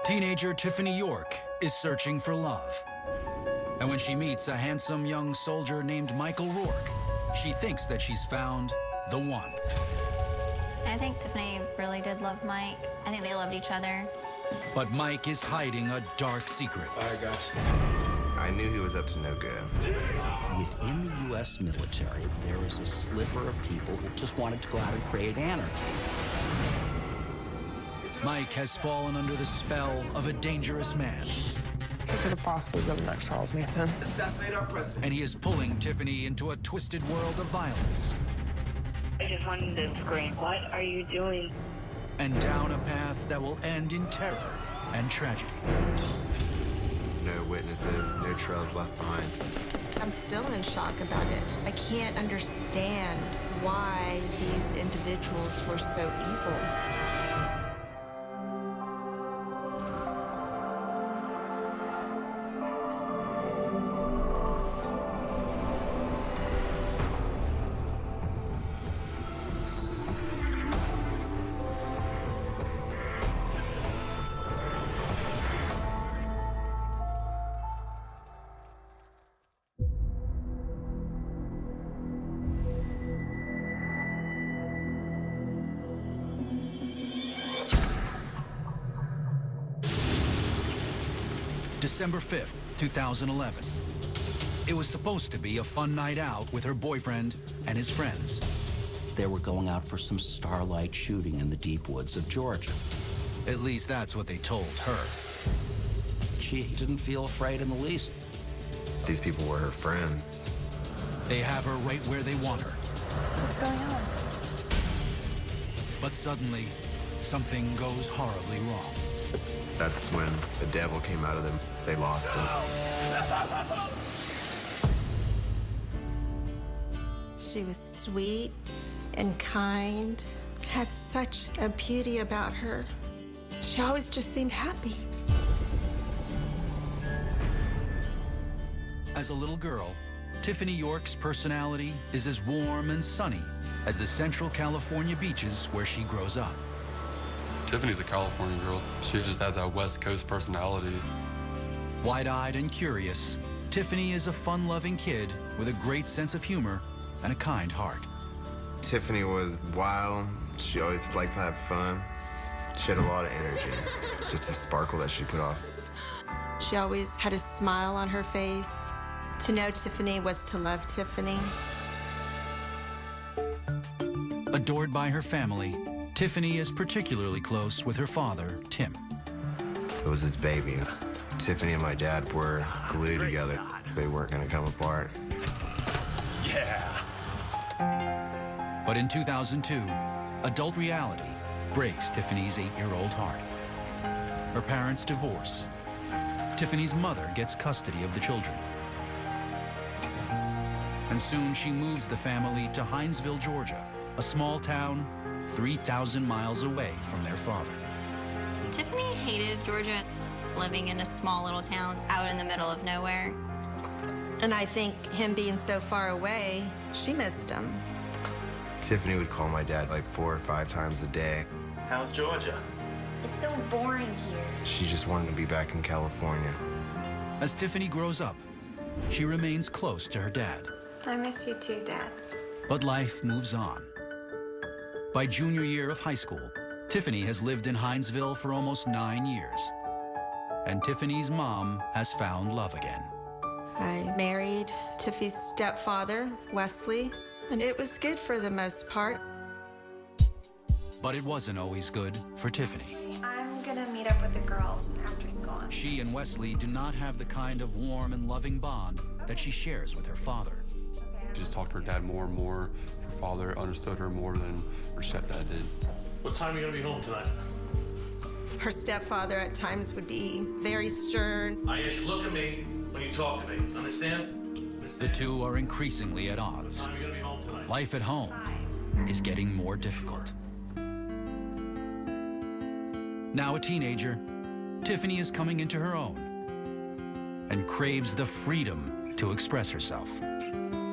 Teenager Tiffany York is searching for love. And when she meets a handsome young soldier named Michael Rourke, she thinks that she's found the one. I think Tiffany really did love Mike. I think they loved each other. But Mike is hiding a dark secret. All right, guys. I knew he was up to no good. Within the U.S. military, there is a sliver of people who just wanted to go out and create anarchy. Mike has fallen under the spell of a dangerous man. He could have possibly been the next Charles Manson. Assassinate our president. And he is pulling Tiffany into a twisted world of violence. I just wanted to scream. What are you doing? And down a path that will end in terror and tragedy. No witnesses, no trails left behind. I'm still in shock about it. I can't understand why these individuals were so evil. December 5th, 2011. It was supposed to be a fun night out with her boyfriend and his friends. They were going out for some starlight shooting in the deep woods of Georgia. At least that's what they told her. She didn't feel afraid in the least. These people were her friends. They have her right where they want her. What's going on? But suddenly, something goes horribly wrong. That's when the devil came out of them. They lost him. She was sweet and kind, had such a beauty about her. She always just seemed happy. As a little girl, Tiffany York's personality is as warm and sunny as the Central California beaches where she grows up. Tiffany's a California girl. She just had that West Coast personality. Wide-eyed and curious, Tiffany is a fun-loving kid with a great sense of humor and a kind heart. Tiffany was wild. She always liked to have fun. She had a lot of energy, just a sparkle that she put off. She always had a smile on her face. To know Tiffany was to love Tiffany. Adored by her family, Tiffany is particularly close with her father, Tim. It was his baby. Tiffany and my dad were glued together. They weren't gonna come apart. Yeah. But in 2002, adult reality breaks Tiffany's 8-year-old heart. Her parents divorce. Tiffany's mother gets custody of the children. And soon she moves the family to Hinesville, Georgia, a small town 3,000 miles away from their father. Tiffany hated Georgia, living in a small little town out in the middle of nowhere. And I think him being so far away, she missed him. Tiffany would call my dad like 4 or 5 times a day. How's Georgia? It's so boring here. She just wanted to be back in California. As Tiffany grows up, she remains close to her dad. I miss you too, Dad. But life moves on. By junior year of high school, Tiffany has lived in Hinesville for almost 9 years. And Tiffany's mom has found love again. I married Tiffy's stepfather, Wesley, and it was good for the most part. But it wasn't always good for Tiffany. I'm gonna meet up with the girls after school. She and Wesley do not have the kind of warm and loving bond that she shares with her father. She just talked to her dad more and more. Her father understood her more than her stepdad did. What time are you gonna be home tonight? Her stepfather at times would be very stern. I ask you, look at me when you talk to me. Understand? The two are increasingly at odds. What time are you gonna be home tonight? Life at home is getting more difficult. Now a teenager, Tiffany is coming into her own and craves the freedom to express herself.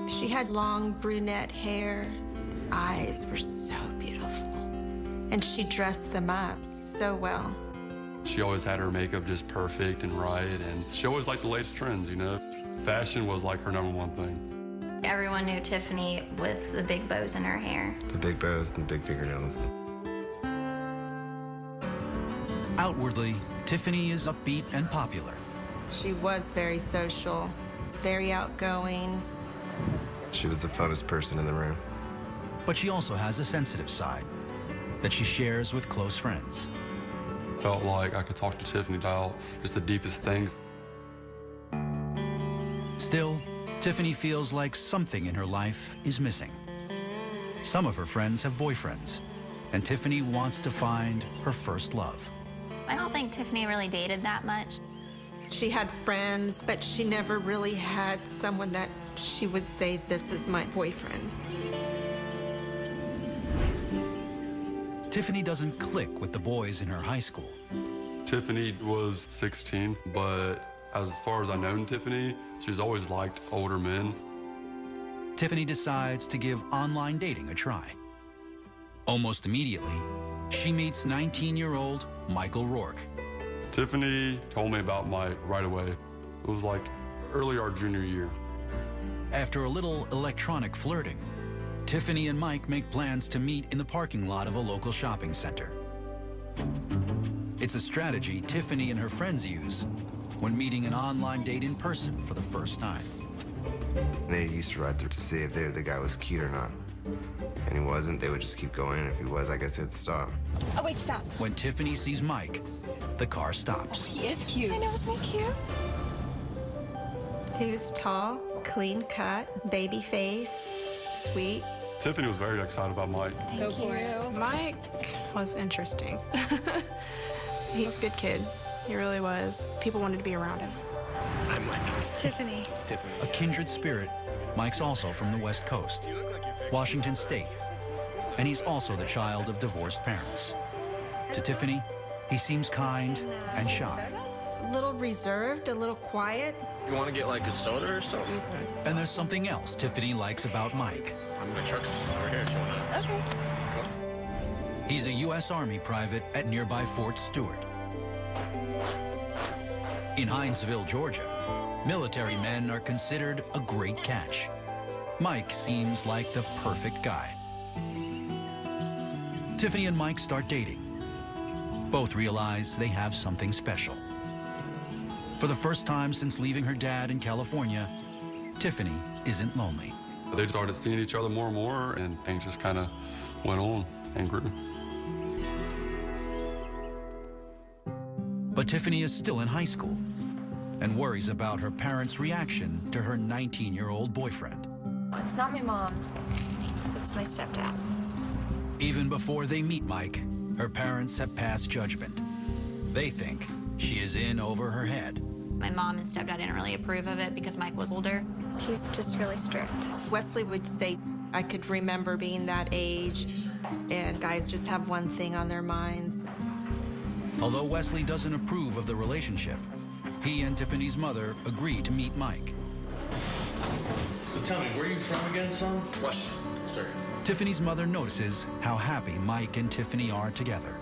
She had long brunette hair. Eyes were so beautiful. And she dressed them up so well. She always had her makeup just perfect and right, and she always liked the latest trends, you know? Fashion was like her #1 thing. Everyone knew Tiffany with the big bows in her hair. The big bows and the big fingernails. Outwardly, Tiffany is upbeat and popular. She was very social, very outgoing. She was the funnest person in the room. But she also has a sensitive side that she shares with close friends. Felt like I could talk to Tiffany about just the deepest things. Still, Tiffany feels like something in her life is missing. Some of her friends have boyfriends, and Tiffany wants to find her first love. I don't think Tiffany really dated that much. She had friends, but she never really had someone that she would say, this is my boyfriend. Tiffany doesn't click with the boys in her high school. Tiffany was 16, but as far as I know Tiffany, she's always liked older men. Tiffany decides to give online dating a try. Almost immediately, she meets 19-year-old Michael Rourke. Tiffany told me about Mike right away. It was like early our junior year. After a little electronic flirting, Tiffany and Mike make plans to meet in the parking lot of a local shopping center. It's a strategy Tiffany and her friends use when meeting an online date in person for the first time. They used to ride through to see if the guy was cute or not. And he wasn't, they would just keep going, and if he was, I guess they'd stop. Oh, wait, stop. When Tiffany sees Mike, the car stops. He is cute. I know, isn't he cute? He was tall, clean cut, baby face, sweet. Tiffany was very excited about Mike. Thank you. Mike was interesting. He was a good kid. He really was. People wanted to be around him. I'm Mike. Tiffany. A kindred spirit, Mike's also from the West Coast, Washington State, and he's also the child of divorced parents. To Tiffany, he seems kind and shy. A little reserved, a little quiet. You want to get like a soda or something? And there's something else Tiffany likes about Mike. My truck's over here if you want to. Okay. He's a U.S. Army private at nearby Fort Stewart. In Hinesville, Georgia, military men are considered a great catch. Mike seems like the perfect guy. Tiffany and Mike start dating. Both realize they have something special. For the first time since leaving her dad in California, Tiffany isn't lonely. They started seeing each other more and more, and things just kind of went on and grew. But Tiffany is still in high school and worries about her parents' reaction to her 19-year-old boyfriend. It's not my mom. It's my stepdad. Even before they meet Mike, her parents have passed judgment. They think she is in over her head. My mom and stepdad didn't really approve of it because Mike was older. He's just really strict. Wesley would say, I could remember being that age, and guys just have one thing on their minds. Although Wesley doesn't approve of the relationship, he and Tiffany's mother agree to meet Mike. So tell me, where are you from again, son? Washington, sir. Tiffany's mother notices how happy Mike and Tiffany are together.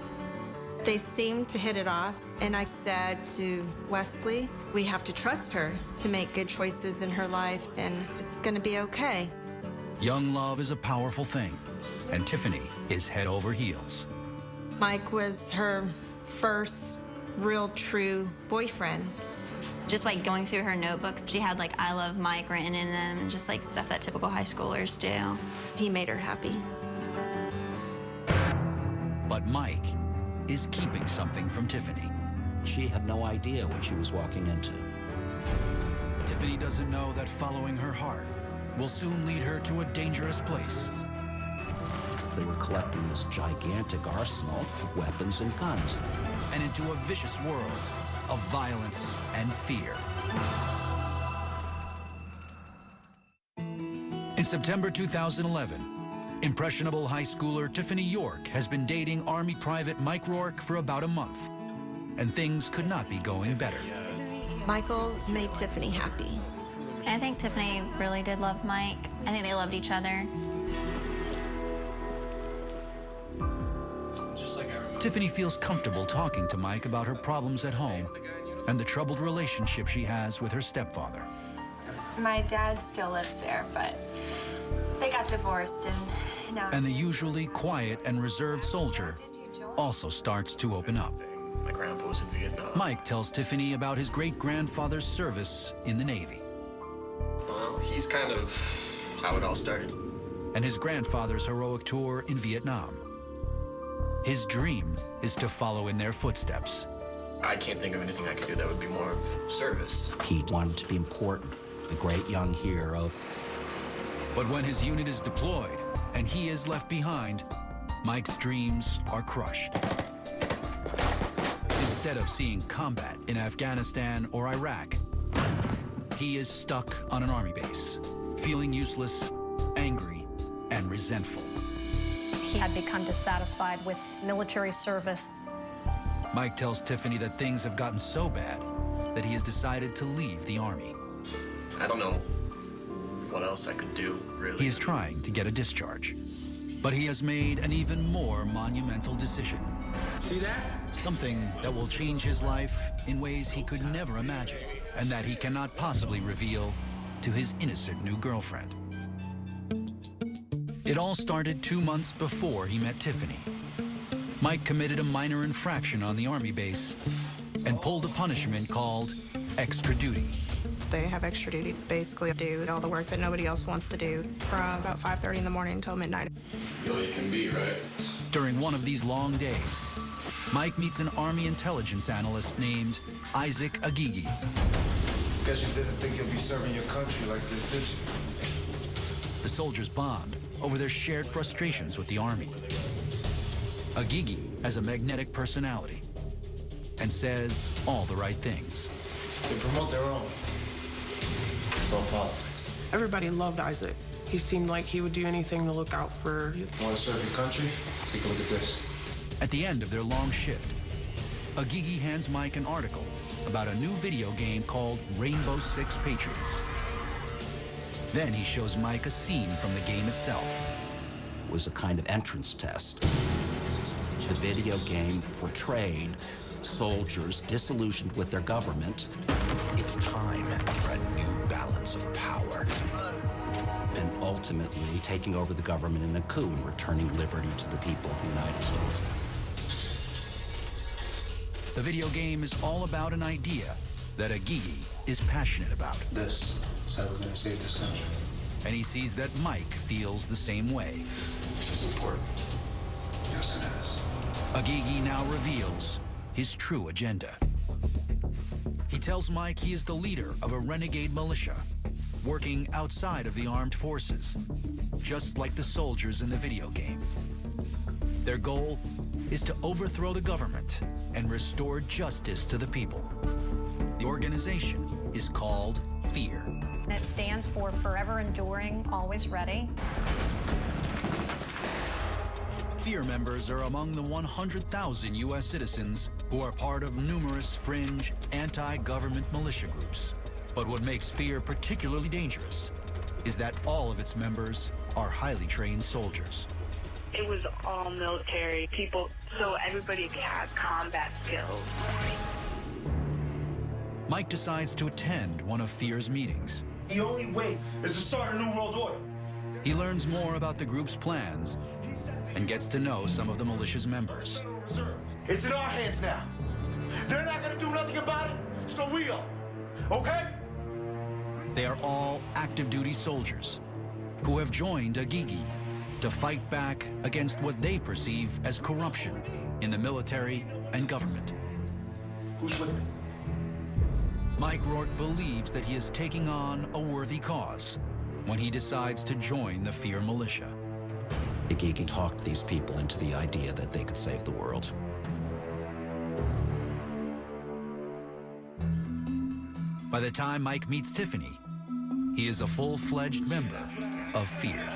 They seemed to hit it off, and I said to Wesley, we have to trust her to make good choices in her life, and it's gonna be okay. Young love is a powerful thing, and Tiffany is head over heels. Mike was her first real true boyfriend. Just like going through her notebooks, she had like I love Mike written in them, and just like stuff that typical high schoolers do. He made her happy. But Mike is keeping something from Tiffany. She had no idea what she was walking into. Tiffany doesn't know that following her heart will soon lead her to a dangerous place. They were collecting this gigantic arsenal of weapons and guns. And into a vicious world of violence and fear. In September 2011, impressionable high schooler Tiffany York has been dating Army Private Mike Rourke for about a month, and things could not be going better. Michael made Tiffany happy. I think Tiffany really did love Mike. I think they loved each other. Just like I remember. Tiffany feels comfortable talking to Mike about her problems at home and the troubled relationship she has with her stepfather. My dad still lives there, but they got divorced and now... And the usually quiet and reserved soldier also starts to open up. My grandpa was in Vietnam. Mike tells Tiffany about his great-grandfather's service in the Navy. Well, he's kind of how it all started. And his grandfather's heroic tour in Vietnam. His dream is to follow in their footsteps. I can't think of anything I could do that would be more of service. He wanted to be important, a great young hero. But when his unit is deployed and he is left behind, Mike's dreams are crushed. Instead of seeing combat in Afghanistan or Iraq, he is stuck on an army base, feeling useless, angry, and resentful. He had become dissatisfied with military service. Mike tells Tiffany that things have gotten so bad that he has decided to leave the army. I don't know what else I could do, really. He is trying to get a discharge, but he has made an even more monumental decision. See that? Something that will change his life in ways he could never imagine, and that he cannot possibly reveal to his innocent new girlfriend. It all started 2 months before he met Tiffany. Mike committed a minor infraction on the army base and pulled a punishment called extra duty. They have extra duty, basically do all the work that nobody else wants to do from about 5:30 in the morning until midnight. You know you can be, right? During one of these long days, Mike meets an Army intelligence analyst named Isaac Agigi. Guess you didn't think you'd be serving your country like this, did you? The soldiers bond over their shared frustrations with the Army. Agigi has a magnetic personality and says all the right things. They promote their own. It's all politics. Everybody loved Isaac. He seemed like he would do anything to look out for you. Want to serve your country? Take a look at this. At the end of their long shift, Agigi hands Mike an article about a new video game called Rainbow Six Patriots. Then he shows Mike a scene from the game itself. It was a kind of entrance test. The video game portrayed soldiers disillusioned with their government. It's time for a new balance of power. And ultimately taking over the government in a coup and returning liberty to the people of the United States. The video game is all about an idea that Agigi is passionate about. This is how we're going to save this country. And he sees that Mike feels the same way. This is important. Yes, it is. Agigi now reveals his true agenda. He tells Mike he is the leader of a renegade militia, working outside of the armed forces, just like the soldiers in the video game. Their goal is to overthrow the government and restore justice to the people. The organization is called FEAR. It stands for Forever Enduring, Always Ready. FEAR members are among the 100,000 U.S. citizens who are part of numerous fringe, anti-government militia groups. But what makes FEAR particularly dangerous is that all of its members are highly trained soldiers. It was all military people, so everybody had combat skills. Mike decides to attend one of FEAR's meetings. The only way is to start a new world order. He learns more about the group's plans and gets to know some of the militia's members. It's in our hands now. They're not going to do nothing about it, so we are. Okay? They are all active duty soldiers who have joined Agigi to fight back against what they perceive as corruption in the military and government. Who's with me? Mike Rourke believes that he is taking on a worthy cause when he decides to join the FEAR militia. Agigi talked these people into the idea that they could save the world. By the time Mike meets Tiffany, he is a full-fledged member of FEAR.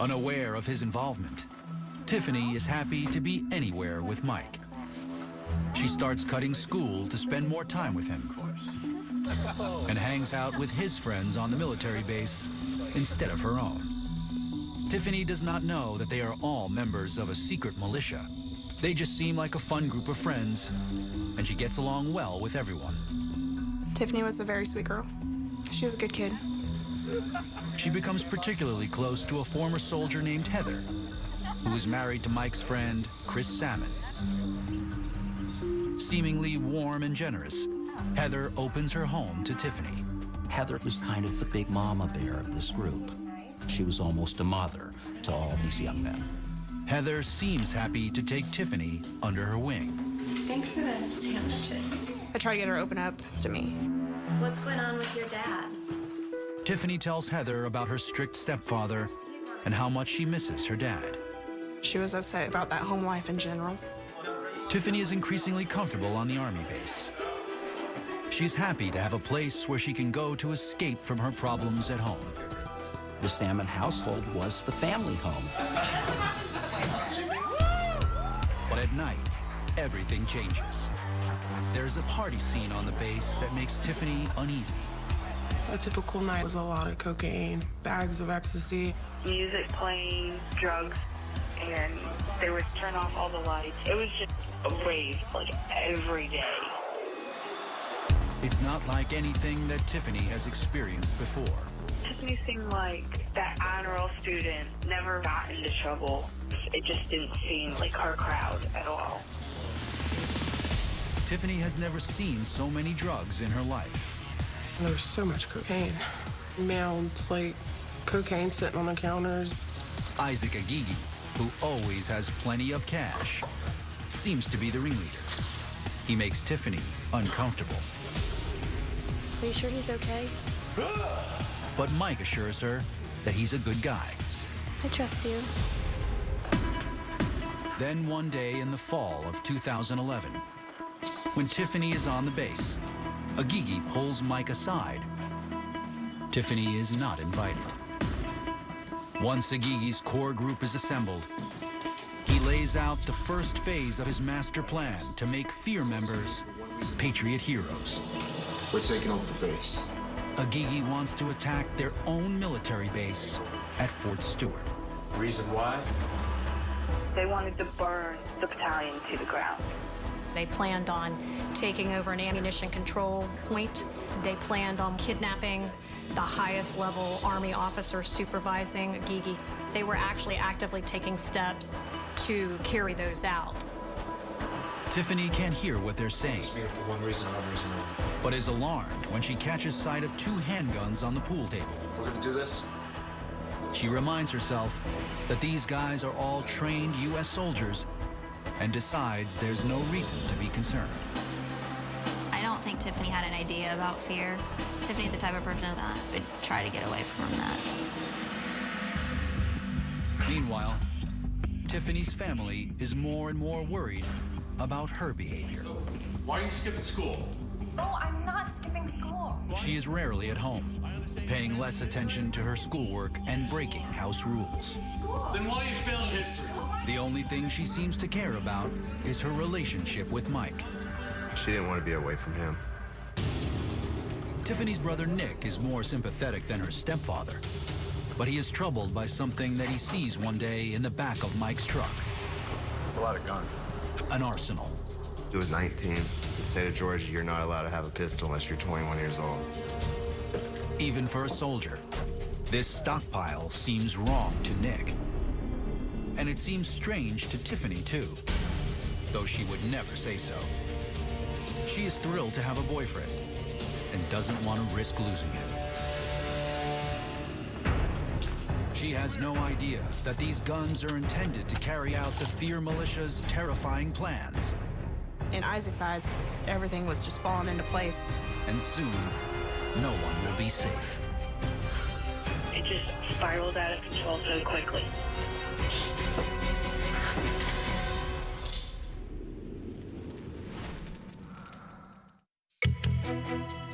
Unaware of his involvement, Tiffany is happy to be anywhere with Mike. She starts cutting school to spend more time with him and hangs out with his friends on the military base instead of her own. Tiffany does not know that they are all members of a secret militia. They just seem like a fun group of friends, and she gets along well with everyone. Tiffany was a very sweet girl. She was a good kid. She becomes particularly close to a former soldier named Heather, who is married to Mike's friend, Chris Salmon. Seemingly warm and generous, Heather opens her home to Tiffany. Heather was kind of the big mama bear of this group. She was almost a mother to all these young men. Heather seems happy to take Tiffany under her wing. Thanks for the sandwiches. I try to get her to open up to me. What's going on with your dad? Tiffany tells Heather about her strict stepfather and how much she misses her dad. She was upset about that home life in general. Tiffany is increasingly comfortable on the Army base. She is happy to have a place where she can go to escape from her problems at home. The Salmon household was the family home. But at night, everything changes. There's a party scene on the base that makes Tiffany uneasy. A typical night was a lot of cocaine, bags of ecstasy. Music playing, drugs, and they would turn off all the lights. It was just a rave, like, every day. It's not like anything that Tiffany has experienced before. Tiffany seemed like that honor roll student, never got into trouble. It just didn't seem like her crowd at all. Tiffany has never seen so many drugs in her life. There was so much cocaine. Mounds, like cocaine sitting on the counters. Isaac Agigi, who always has plenty of cash, seems to be the ringleader. He makes Tiffany uncomfortable. Are you sure he's okay? But Mike assures her that he's a good guy. I trust you. Then one day in the fall of 2011, when Tiffany is on the base, Agigi pulls Mike aside. Tiffany is not invited. Once Agigi's core group is assembled, he lays out the first phase of his master plan to make Fear members Patriot heroes. We're taking over the base. Agigi wants to attack their own military base at Fort Stewart. Reason why? They wanted to burn the battalion to the ground. They planned on taking over an ammunition control point. They planned on kidnapping the highest level Army officer supervising Agigi. They were actually actively taking steps to carry those out. Tiffany can't hear what they're saying, For one reason, another reason. but is alarmed when she catches sight of two handguns on the pool table. We're gonna do this? She reminds herself that these guys are all trained U.S. soldiers and decides there's no reason to be concerned. I don't think Tiffany had an idea about fear. Tiffany's the type of person that would try to get away from that. Meanwhile, Tiffany's family is more and more worried about her behavior. Why are you skipping school? No, I'm not skipping school. She is rarely at home, paying less attention to her schoolwork and breaking house rules. Then why are you failing history? The only thing she seems to care about is her relationship with Mike. She didn't want to be away from him. Tiffany's brother Nick is more sympathetic than her stepfather, but he is troubled by something that he sees one day in the back of Mike's truck. It's a lot of guns. An arsenal. He was 19. The state of Georgia, you're not allowed to have a pistol unless you're 21 years old. Even for a soldier, this stockpile seems wrong to Nick. And it seems strange to Tiffany, too, though she would never say so. She is thrilled to have a boyfriend and doesn't want to risk losing him. She has no idea that these guns are intended to carry out the Fear militia's terrifying plans. In Isaac's eyes, everything was just falling into place. And soon, no one will be safe. It just spiraled out of control so quickly.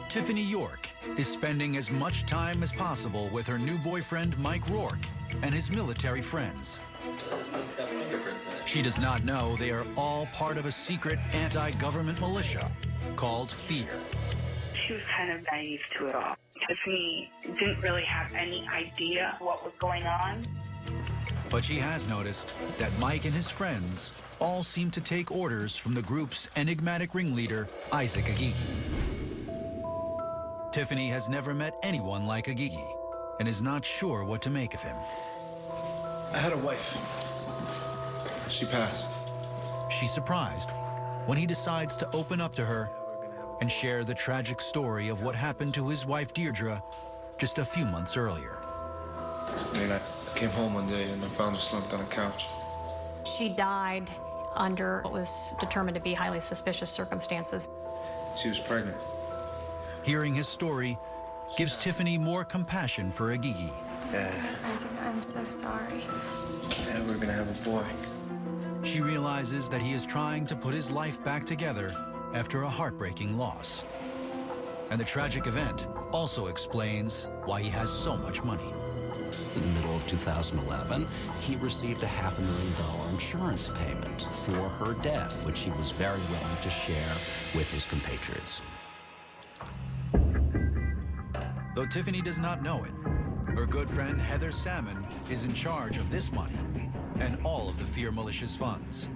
Tiffany York is spending as much time as possible with her new boyfriend, Mike Rourke, and his military friends. She does not know they are all part of a secret anti-government militia called Fear. She was kind of naive to it all. Tiffany didn't really have any idea what was going on. But she has noticed that Mike and his friends all seem to take orders from the group's enigmatic ringleader, Isaac Agigi. Tiffany has never met anyone like Agigi and is not sure what to make of him. I had a wife. She passed. She's surprised when he decides to open up to her and share the tragic story of what happened to his wife Deirdre just a few months earlier. I came home one day and I found her slumped on a couch. She died under what was determined to be highly suspicious circumstances. She was pregnant. Hearing his story gives Tiffany more compassion for Agigi. Isaac, I'm so sorry. Yeah, we're gonna have a boy. She realizes that he is trying to put his life back together after a heartbreaking loss. And the tragic event also explains why he has so much money. In the middle of 2011, he received a $500,000 insurance payment for her death, which he was very willing to share with his compatriots. Though Tiffany does not know it, her good friend Heather Salmon is in charge of this money and all of the Fear Militia's funds.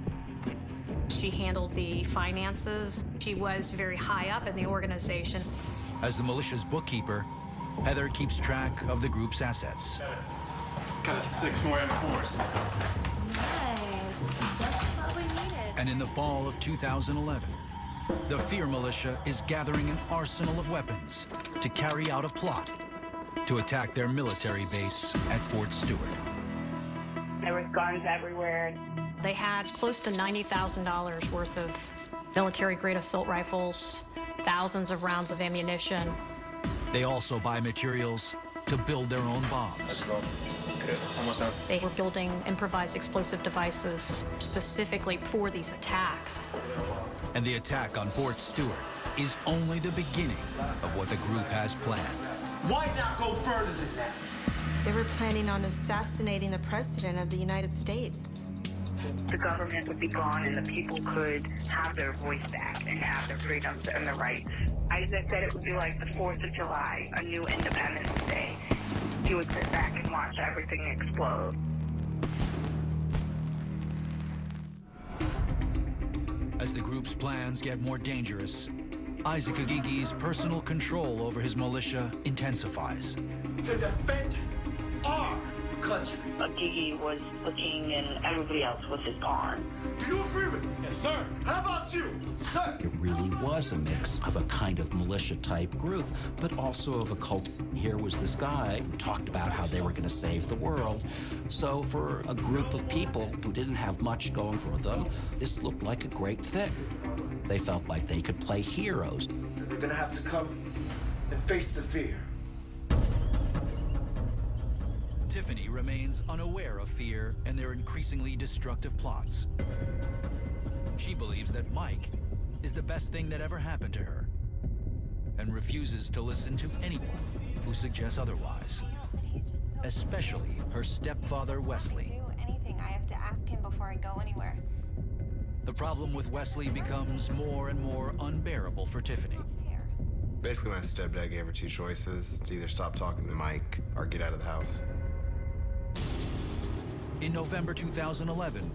She handled the finances. She was very high up in the organization. As the militia's bookkeeper, Heather keeps track of the group's assets. Got 6 more M4s. Nice. Just what we needed. And in the fall of 2011, the Fear Militia is gathering an arsenal of weapons to carry out a plot to attack their military base at Fort Stewart. There was guns everywhere. They had close to $90,000 worth of military-grade assault rifles, thousands of rounds of ammunition. They also buy materials to build their own bombs. Let's go. Good. Almost done. They were building improvised explosive devices specifically for these attacks. And the attack on Fort Stewart is only the beginning of what the group has planned. Why not go further than that? They were planning on assassinating the President of the United States. The government would be gone and the people could have their voice back and have their freedoms and their rights. Isaac said it would be like the 4th of July, a new Independence Day. He would sit back and watch everything explode. As the group's plans get more dangerous, Isaac Agigi's personal control over his militia intensifies. To defend our country. Agigi was the king and everybody else was his pawn. Do you agree with me? Yes, sir. How about you, sir? It really was a mix of a kind of militia-type group, but also of a cult. Here was this guy who talked about how they were going to save the world. So for a group of people who didn't have much going for them, this looked like a great thing. They felt like they could play heroes. They're gonna have to come and face the fear. Tiffany remains unaware of Fear and their increasingly destructive plots. She believes that Mike is the best thing that ever happened to her and refuses to listen to anyone who suggests otherwise, especially her stepfather, Wesley. Do anything. I have to ask him before I go anywhere. The problem with Wesley becomes more and more unbearable for Tiffany. Basically, my stepdad gave her 2 choices: to either stop talking to Mike or get out of the house. In November 2011,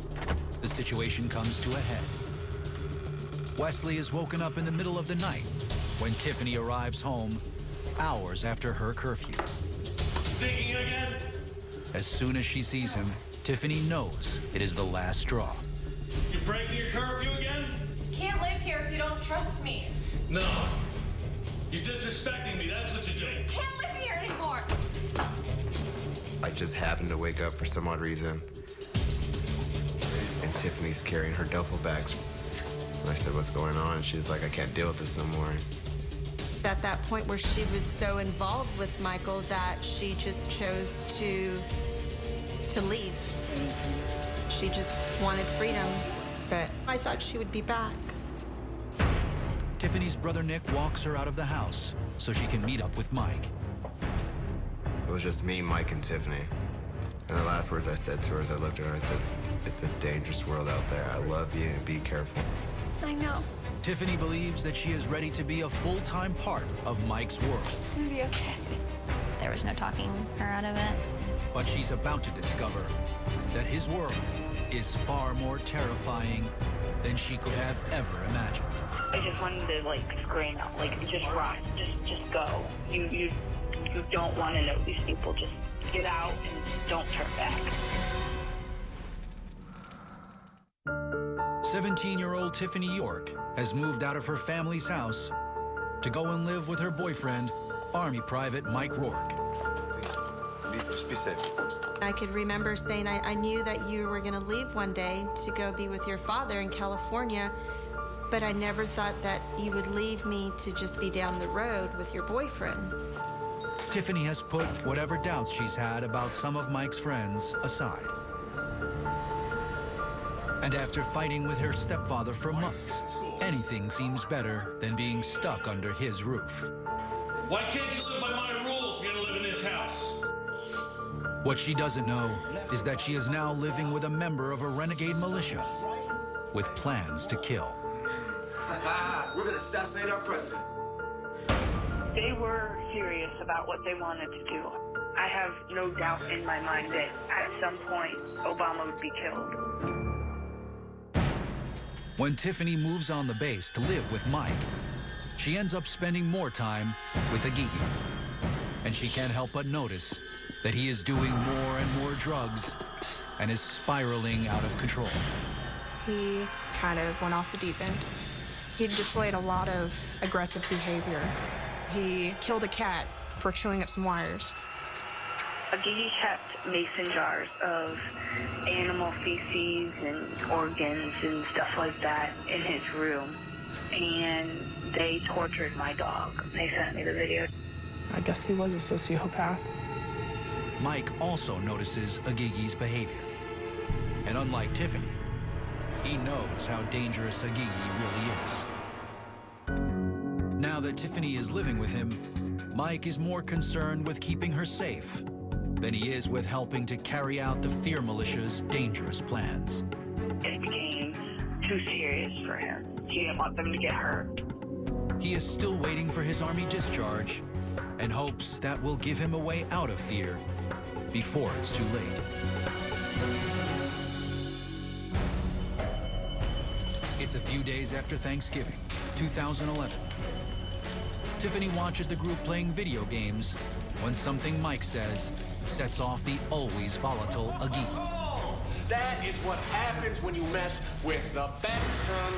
the situation comes to a head. Wesley is woken up in the middle of the night when Tiffany arrives home hours after her curfew. Thinking again? As soon as she sees him, Tiffany knows it is the last straw. You're breaking your curfew again? Can't live here if you don't trust me. No. You're disrespecting me, that's what you're doing. Can't live here anymore. I just happened to wake up for some odd reason, and Tiffany's carrying her duffel bags. And I said, "What's going on?" And she was like, "I can't deal with this no more." At that point where she was so involved with Michael that she just chose to leave. She just wanted freedom, but I thought she would be back. Tiffany's brother Nick walks her out of the house so she can meet up with Mike. It was just me, Mike, and Tiffany. And the last words I said to her as I looked at her, I said, "It's a dangerous world out there. I love you and be careful." I know. Tiffany believes that she is ready to be a full-time part of Mike's world. It's gonna be okay. There was no talking her out of it. But she's about to discover that his world is far more terrifying than she could have ever imagined. I just wanted to like scream out, like just rush, just go. You don't want to know these people. Just get out and don't turn back. 17-year-old Tiffany York has moved out of her family's house to go and live with her boyfriend, Army Private Mike Rourke. Just be safe. I could remember saying, I knew that you were going to leave one day to go be with your father in California, but I never thought that you would leave me to just be down the road with your boyfriend. Tiffany has put whatever doubts she's had about some of Mike's friends aside. And after fighting with her stepfather for months, anything seems better than being stuck under his roof. Why can't you live by my rules if you're gonna live in this house? What she doesn't know is that she is now living with a member of a renegade militia with plans to kill. We're gonna assassinate our president. They were serious about what they wanted to do. I have no doubt in my mind that at some point Obama would be killed. When Tiffany moves on the base to live with Mike, she ends up spending more time with Agigi. And she can't help but notice that he is doing more and more drugs and is spiraling out of control. He kind of went off the deep end. He displayed a lot of aggressive behavior. He killed a cat for chewing up some wires. Agigi kept mason jars of animal feces and organs and stuff like that in his room. And they tortured my dog. They sent me the video. I guess he was a sociopath. Mike also notices Agigi's behavior. And unlike Tiffany, he knows how dangerous Agigi really is. Now that Tiffany is living with him, Mike is more concerned with keeping her safe than he is with helping to carry out the Fear Militia's dangerous plans. It became too serious for him. He didn't want them to get hurt. He is still waiting for his Army discharge and hopes that will give him a way out of fear before it's too late. It's a few days after Thanksgiving, 2011. Tiffany watches the group playing video games when something Mike says sets off the always volatile Agigi. That is what happens when you mess with the best son.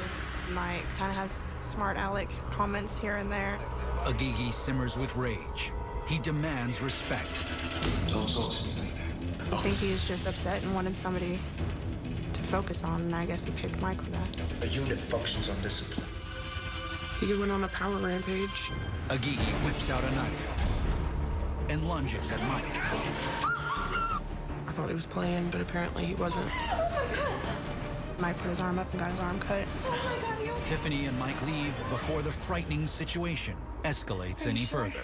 Mike kind of has smart aleck comments here and there. Agigi simmers with rage. He demands respect. Don't talk to me like that. I think he was just upset and wanted somebody to focus on, and I guess he picked Mike for that. A unit functions on discipline. He went on a power rampage. Agigi whips out a knife and lunges at Mike. I thought he was playing, but apparently he wasn't. Mike put his arm up and got his arm cut. Tiffany and Mike leave before the frightening situation escalates any further.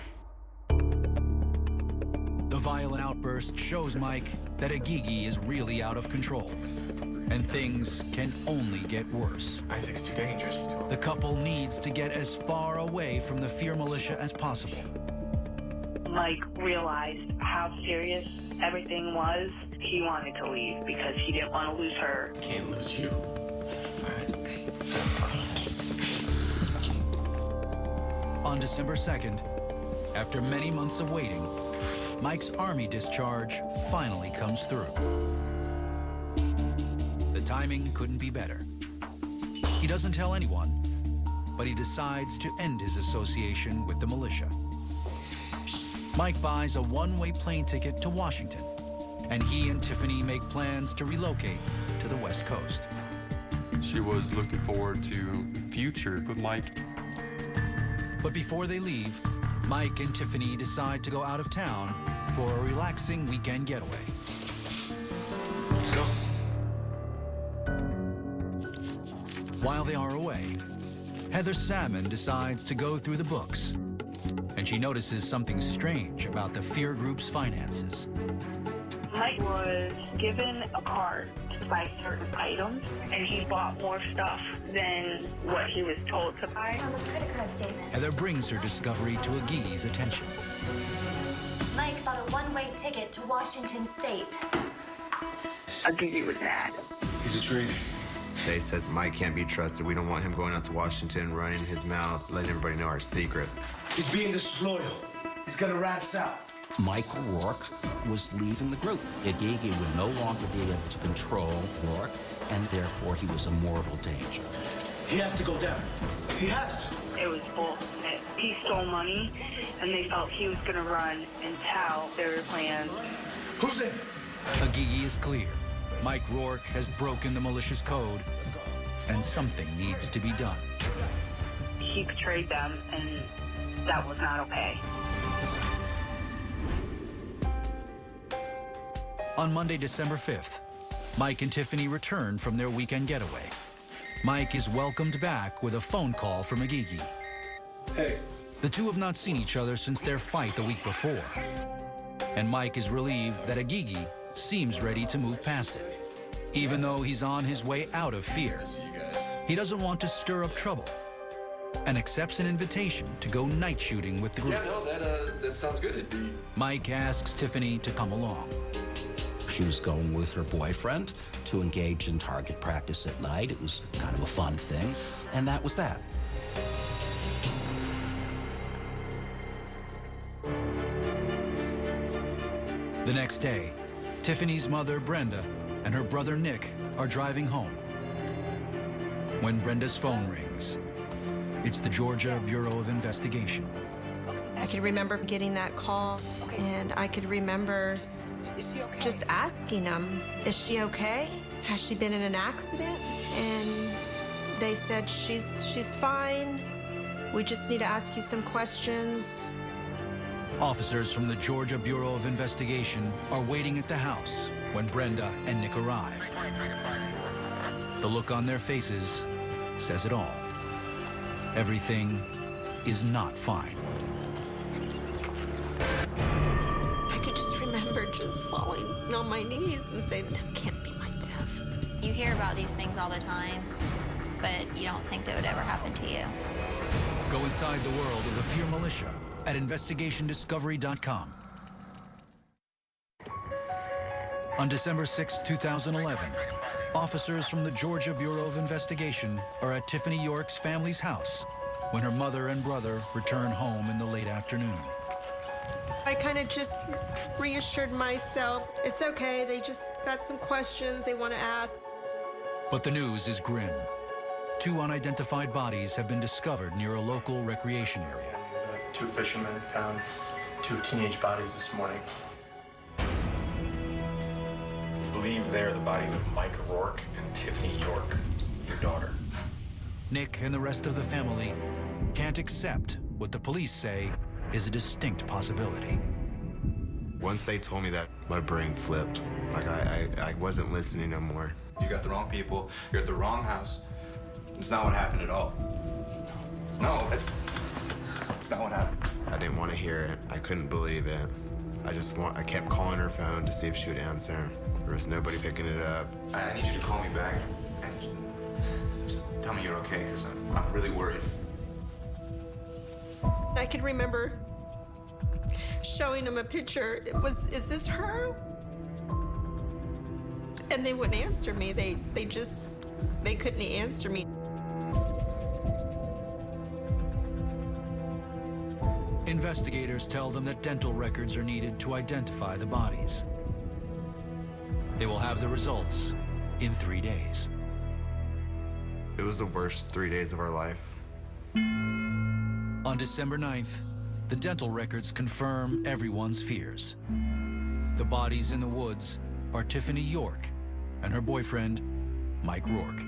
The violent outburst shows Mike that Agigi is really out of control, and things can only get worse. Isaac's too dangerous. The couple needs to get as far away from the Fear Militia as possible. Mike realized how serious everything was. He wanted to leave because he didn't want to lose her. Can't lose you. On December 2nd, after many months of waiting, Mike's Army discharge finally comes through. The timing couldn't be better. He doesn't tell anyone, but he decides to end his association with the militia. Mike buys a one-way plane ticket to Washington, and he and Tiffany make plans to relocate to the West Coast. She was looking forward to the future with Mike. But before they leave, Mike and Tiffany decide to go out of town for a relaxing weekend getaway. Let's go. While they are away, Heather Salmon decides to go through the books, and she notices something strange about the Fear Group's finances. Mike was given a card to buy certain items, and he bought more stuff than what he was told to buy. On this credit card statement. Heather brings her discovery to Agigi's attention. Mike bought a one-way ticket to Washington State. Gigi was mad. He's a traitor. They said Mike can't be trusted. We don't want him going out to Washington, running his mouth, letting everybody know our secret. He's being disloyal. He's gonna rat us out. Mike Rourke was leaving the group. Igigi would no longer be able to control Rourke, and therefore he was a mortal danger. He has to go down. He has to. It was bullshit. He stole money, and they felt he was gonna run and tell their plans. Who's in? Igigi is clear. Mike Rourke has broken the militia's code, and something needs to be done. He betrayed them, and that was not okay. On Monday, December 5th, Mike and Tiffany return from their weekend getaway. Mike is welcomed back with a phone call from Igigi. Hey. The two have not seen each other since their fight the week before. And Mike is relieved that Igigi seems ready to move past it, even though he's on his way out of fear. He doesn't want to stir up trouble and accepts an invitation to go night shooting with the group. Yeah, no, that sounds good. It'd be... Mike asks Tiffany to come along. She was going with her boyfriend to engage in target practice at night. It was kind of a fun thing, and that was that. The next day, Tiffany's mother, Brenda, and her brother, Nick, are driving home. When Brenda's phone rings, it's the Georgia Bureau of Investigation. I could remember getting that call, and I could remember just asking them, is she okay? Has she been in an accident? And they said, she's fine. We just need to ask you some questions. Officers from the Georgia Bureau of Investigation are waiting at the house when Brenda and Nick arrive. The look on their faces says it all. Everything is not fine. I could just remember just falling on my knees and saying, this can't be my Tiff. You hear about these things all the time, but you don't think that would ever happen to you. Go inside the world of the Fear Militia at investigationdiscovery.com. On December 6, 2011, officers from the Georgia Bureau of Investigation are at Tiffany York's family's house when her mother and brother return home in the late afternoon. I kind of just reassured myself, it's okay, they just got some questions they want to ask. But the news is grim. 2 unidentified bodies have been discovered near a local recreation area. 2 fishermen found 2 teenage bodies this morning. I believe they're the bodies of Mike Rourke and Tiffany York, your daughter. Nick and the rest of the family can't accept what the police say is a distinct possibility. Once they told me that, my brain flipped. Like I wasn't listening no more. You got the wrong people. You're at the wrong house. It's not what happened at all. No, that's not what happened. I didn't want to hear it. I couldn't believe it. I kept calling her phone to see if she would answer. There was nobody picking it up. I need you to call me back and just tell me you're okay, because I'm really worried. I can remember showing them a picture. Is this her? And they wouldn't answer me. They couldn't answer me. Investigators tell them that dental records are needed to identify the bodies. They will have the results in 3 days. It was the worst 3 days of our life. On December 9th, the dental records confirm everyone's fears. The bodies in the woods are Tiffany York and her boyfriend, Mike Rourke.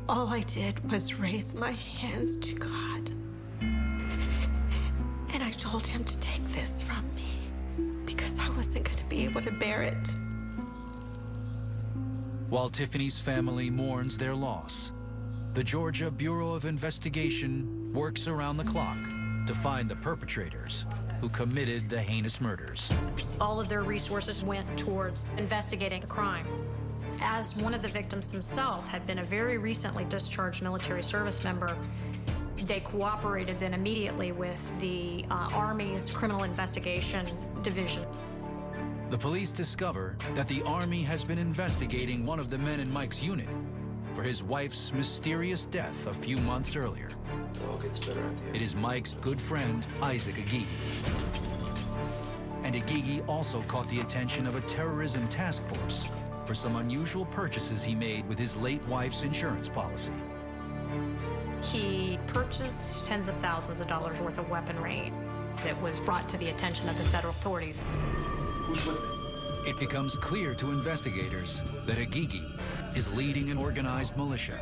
All I did was raise my hands to God. And I told him to take this from me because I wasn't going to be able to bear it. While Tiffany's family mourns their loss, the Georgia Bureau of Investigation works around the clock to find the perpetrators who committed the heinous murders. All of their resources went towards investigating the crime. As one of the victims himself had been a very recently discharged military service member, They cooperated then immediately with the Army's Criminal Investigation Division. The police discover that the Army has been investigating one of the men in Mike's unit for his wife's mysterious death a few months earlier. It all gets better at the end. It is Mike's good friend, Isaac Agigi. And Agigi also caught the attention of a terrorism task force for some unusual purchases he made with his late wife's insurance policy. He purchased tens of thousands of dollars worth of weaponry that was brought to the attention of the federal authorities. Who's with me? It becomes clear to investigators that Agigi is leading an organized militia,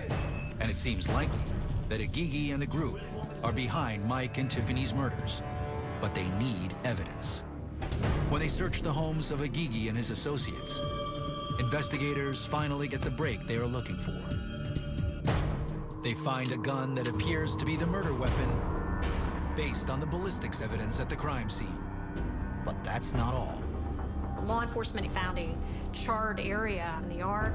and it seems likely that Agigi and the group are behind Mike and Tiffany's murders, but they need evidence. When they search the homes of Agigi and his associates, investigators finally get the break they are looking for. They find a gun that appears to be the murder weapon based on the ballistics evidence at the crime scene. But that's not all. Law enforcement found a charred area in the yard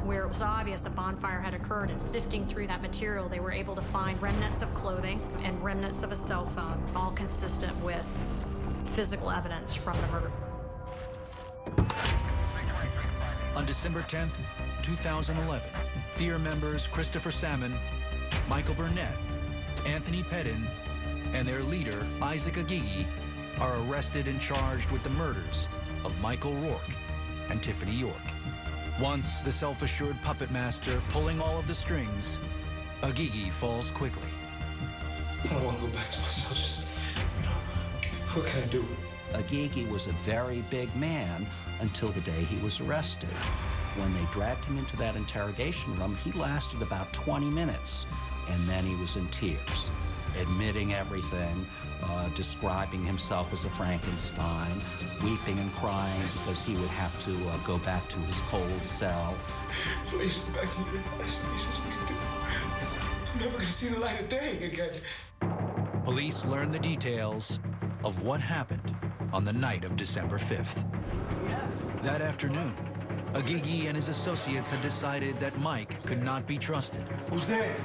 where it was obvious a bonfire had occurred, and sifting through that material, they were able to find remnants of clothing and remnants of a cell phone, all consistent with physical evidence from the murder. On December 10th, 2011, FEAR members Christopher Salmon, Michael Burnett, Anthony Pedin, and their leader, Isaac Agigi, are arrested and charged with the murders of Michael Rourke and Tiffany York. Once the self-assured puppet master pulling all of the strings, Agigi falls quickly. I don't want to go back to myself. Just, what can I do? Agigi was a very big man until the day he was arrested. When they dragged him into that interrogation room, he lasted about 20 minutes, and then he was in tears, admitting everything, describing himself as a Frankenstein, weeping and crying because he would have to go back to his cold cell. Please, back in your best pieces we can do. I'm never gonna see the light of day again. Police learn the details of what happened on the night of December 5th. That afternoon, Agigi and his associates had decided that Mike could not be trusted. Who's there?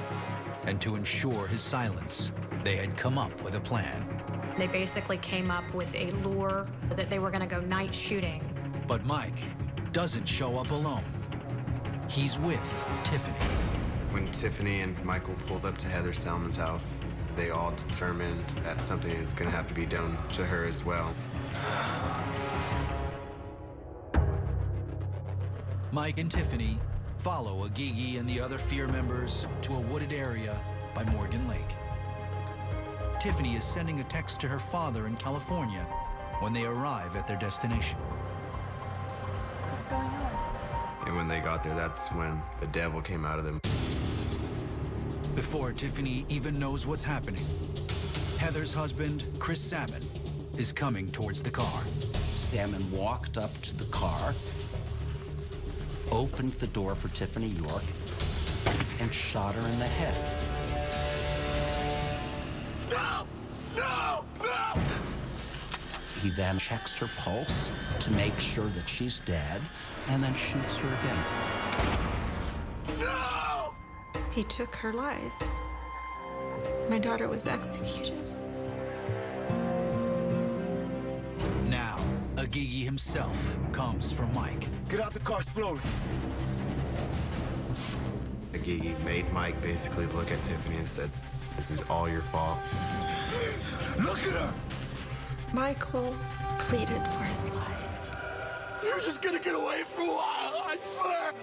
And to ensure his silence, they had come up with a plan. They basically came up with a lure that they were going to go night shooting. But Mike doesn't show up alone. He's with Tiffany. When Tiffany and Michael pulled up to Heather Salmon's house, they all determined that something is going to have to be done to her as well. Mike and Tiffany follow Agigi and the other FEAR members to a wooded area by Morgan Lake. Tiffany is sending a text to her father in California when they arrive at their destination. What's going on? And when they got there, that's when the devil came out of them. Before Tiffany even knows what's happening, Heather's husband, Chris Salmon, is coming towards the car. Salmon walked up to the car, opened the door for Tiffany York, and shot her in the head. No! No! No! He then checks her pulse to make sure that she's dead, and then shoots her again. No! He took her life. My daughter was executed. Now, Agigi himself comes for Mike. Get out the car slowly. Agigi made Mike basically look at Tiffany and said, "This is all your fault." Look at her! Michael pleaded for his life. You're just gonna get away for a while, I swear.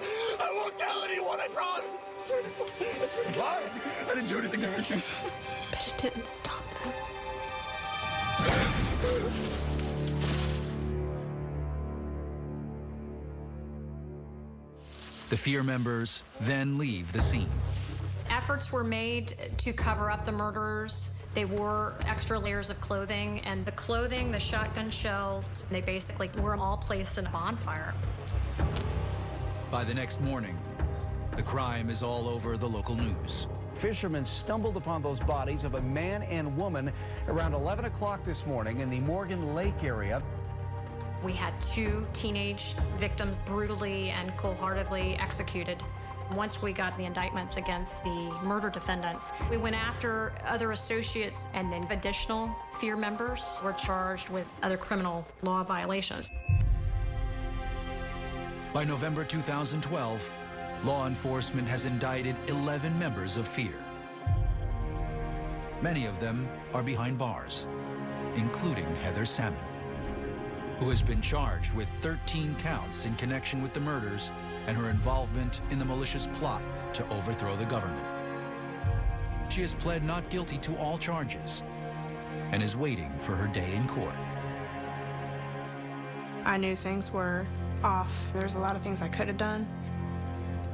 I won't tell anyone, I promise. I swear to God. I didn't do anything to hurt you. But it didn't stop them. The FEAR members then leave the scene. Efforts were made to cover up the murderers. They wore extra layers of clothing, and the clothing, the shotgun shells, they basically were all placed in a bonfire. By the next morning, the crime is all over the local news. Fishermen stumbled upon those bodies of a man and woman around 11 o'clock this morning in the Morgan Lake area. We had 2 teenage victims brutally and cold-heartedly executed Once we got the indictments against the murder defendants, we went after other associates, and then additional FEAR members were charged with other criminal law violations. By November 2012, law enforcement has indicted 11 members of FEAR. Many of them are behind bars, including Heather Salmon, who has been charged with 13 counts in connection with the murders and her involvement in the malicious plot to overthrow the government. She has pled not guilty to all charges and is waiting for her day in court. I knew things were off. There's a lot of things I could have done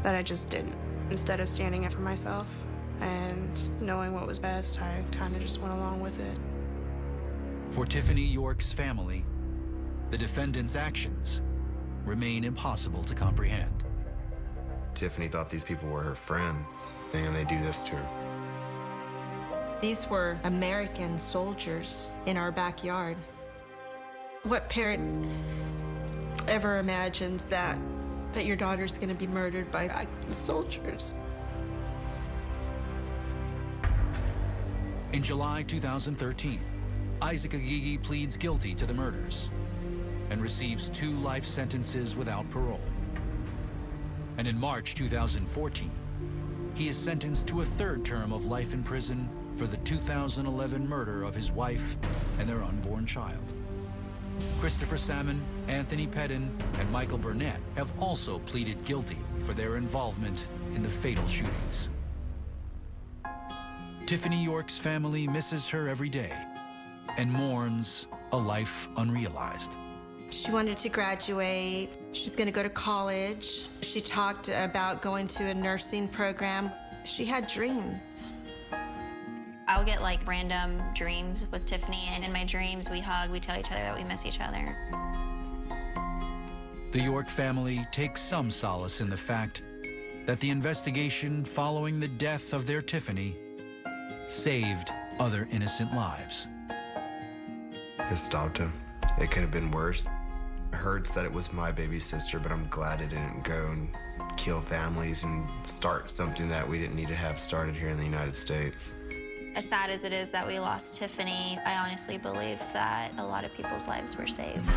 that I just didn't. Instead of standing up for myself and knowing what was best, I kind of just went along with it. For Tiffany York's family, the defendant's actions remain impossible to comprehend. Tiffany thought these people were her friends, and they do this to her. These were American soldiers in our backyard. What parent ever imagines that your daughter's going to be murdered by soldiers? In July 2013, Isaac Agigi pleads guilty to the murders and receives 2 life sentences without parole. And in March 2014, he is sentenced to a 3rd term of life in prison for the 2011 murder of his wife and their unborn child. Christopher Salmon, Anthony Pedden, and Michael Burnett have also pleaded guilty for their involvement in the fatal shootings. Tiffany York's family misses her every day and mourns a life unrealized. She wanted to graduate. She was going to go to college. She talked about going to a nursing program. She had dreams. I'll get like random dreams with Tiffany, and in my dreams we hug, we tell each other that we miss each other. The York family takes some solace in the fact that the investigation following the death of their Tiffany saved other innocent lives. It stopped him. It could have been worse. It hurts that it was my baby sister, but I'm glad it didn't go and kill families and start something that we didn't need to have started here in the United States. As sad as it is that we lost Tiffany, I honestly believe that a lot of people's lives were saved.